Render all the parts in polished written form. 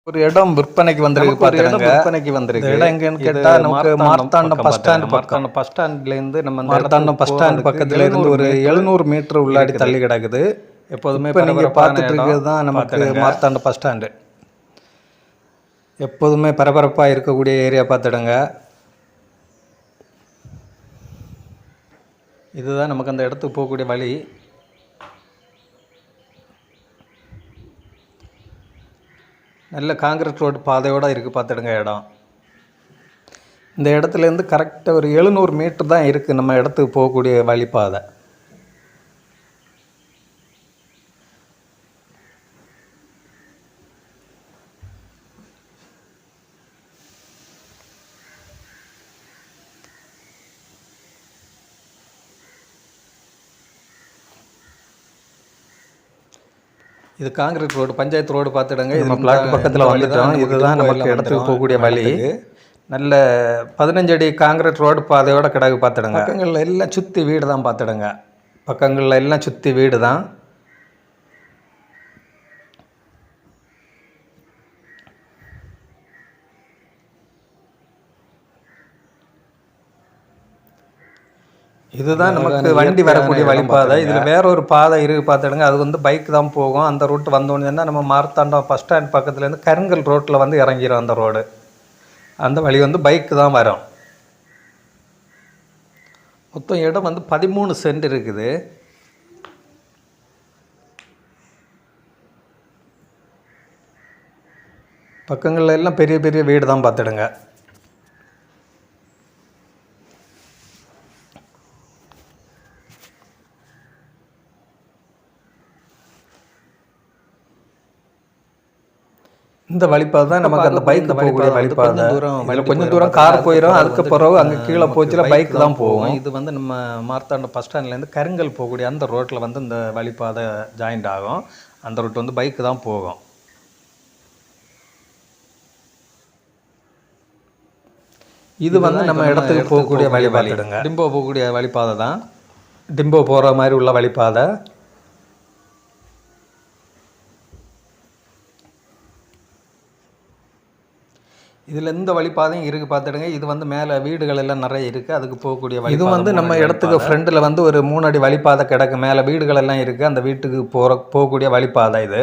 ஒரு இடம் விற்பனைக்கு வந்திருக்கு. ஒரு இடம் விற்பனைக்கு வந்திருக்கு. இடம் எங்கன்னு கேட்டா நமக்கு மார்த்தாண்டம் பஸ் ஸ்டாண்ட் பக்கம். பஸ் ஸ்டாண்ட்லேருந்து நம்ம மார்த்தாண்டம் பஸ் ஸ்டாண்ட் பக்கத்துல இருந்து ஒரு 700 மீட்டர் உள்ளாடி தள்ளி கிடக்குது. எப்போதுமே இப்போ நீங்கள் பார்த்துட்டு இருக்கிறது தான் நமக்கு மார்த்தாண்டம் பஸ் ஸ்டாண்டு. எப்போதுமே பரபரப்பாக இருக்கக்கூடிய ஏரியா பார்த்துடுங்க. இதுதான் நமக்கு அந்த இடத்துக்கு போகக்கூடிய வழி. நல்ல காங்கிரீட் ரோடு பாதையோடு இருக்குது பார்த்துடுங்க இடம். இந்த இடத்துலேருந்து கரெக்டாக ஒரு 700 மீட்டர் தான் இருக்குது நம்ம இடத்துக்கு போகக்கூடிய வழிப்பாதை. இது காங்கிரீட் ரோடு, பஞ்சாயத்து ரோடு பார்த்துடுங்க. நம்ம பிளாட் பக்கத்தில் வந்துட்டோம். இதுதான் நமக்கு இடத்துக்கு போகக்கூடிய வழி. நல்ல 15 அடி காங்கிரீட் ரோடு பாதையோட கிடக்கு பார்த்துடுங்க. பக்கங்களில் எல்லாம் சுற்றி வீடு தான் பார்த்துடுங்க. பக்கங்களில் எல்லாம் சுற்றி வீடு தான். இதுதான் நமக்கு வண்டி வரக்கூடிய வழிப்பாதை. இதில் வேற ஒரு பாதை இருக்குது பார்த்துடுங்க. அது வந்து பைக் தான் போகும். அந்த ரூட்டு வந்தோடனே நம்ம மார்த்தாண்டம் பஸ் ஸ்டாண்ட் பக்கத்துலேருந்து கருங்கல் ரோட்டில் வந்து இறங்கிடும். அந்த ரோடு, அந்த வழி வந்து பைக்கு தான் வரும். மொத்தம் இடம் வந்து 13 சென்ட் இருக்குது. பக்கங்களில் எல்லாம் பெரிய பெரிய வீடு தான் பார்த்துடுங்க. இந்த வழிபாதை தான் நமக்கு அந்த பைக் போகக்கூடிய வழிபாதை. கொஞ்சம் தூரம் கார் போயிடும். அதுக்கு பிறகு அங்கே கீழே போச்சுல பைக் தான் போகும். இது வந்து நம்ம மார்த்தாண்டம் பஸ் ஸ்டாண்ட்லேருந்து கருங்கல் போகக்கூடிய அந்த ரோட்டில் வந்து இந்த வழிபாதை ஜாயிண்ட் ஆகும். அந்த ரூட் வந்து பைக்கு தான் போகும். இது வந்து நம்ம இடத்துக்கு போகக்கூடிய வழிபாதைடுங்க. டிம்போ போகக்கூடிய வழிபாதை தான். டிம்போ போகிற மாதிரி உள்ள வழிபாதை. இதில் எந்த வழிபாதையும் இருக்குது பார்த்துடுங்க. இது வந்து மேலே வீடுகள் எல்லாம் நிறைய இருக்குது. அதுக்கு போகக்கூடிய வழி. இது வந்து நம்ம இடத்துக்கு ஃப்ரண்டில் வந்து ஒரு 3 அடி வழிபாதை கிடக்கு. மேலே வீடுகள் எல்லாம் இருக்குது. அந்த வீட்டுக்கு போகக்கூடிய வழிபாதை இது.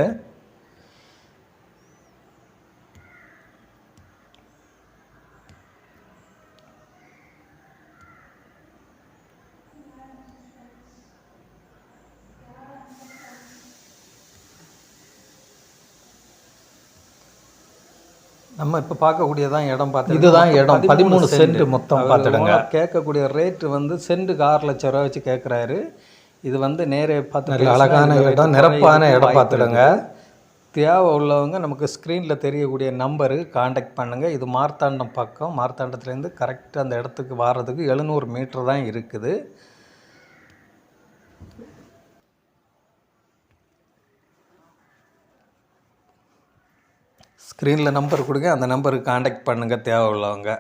நம்ம இப்போ பார்க்கக்கூடியதான் இடம் பார்த்து. இதுதான் இடம் 13 சென்ட் மொத்தம் பார்த்துடுங்க. கேட்கக்கூடிய ரேட்டு வந்து சென்ட்டுக்கு 6 லட்சம் ரூபா வச்சு கேட்குறாரு. இது வந்து நேரே பார்த்து அழகான இடம், நிரப்பான இடம் பார்த்துடுங்க. தேவை உள்ளவங்க நமக்கு ஸ்க்ரீனில் தெரியக்கூடிய நம்பருக்கு காண்டாக்ட் பண்ணுங்கள். இது மார்த்தாண்டம் பக்கம். மார்த்தாண்டத்துலேருந்து கரெக்டாக அந்த இடத்துக்கு வர்றதுக்கு 700 மீட்டர் தான் இருக்குது. ஸ்க்ரீனில் நம்பர் கொடுங்க. அந்த நம்பருக்கு காண்டாக்ட் பண்ணுங்கள் தேவை உள்ளவங்க.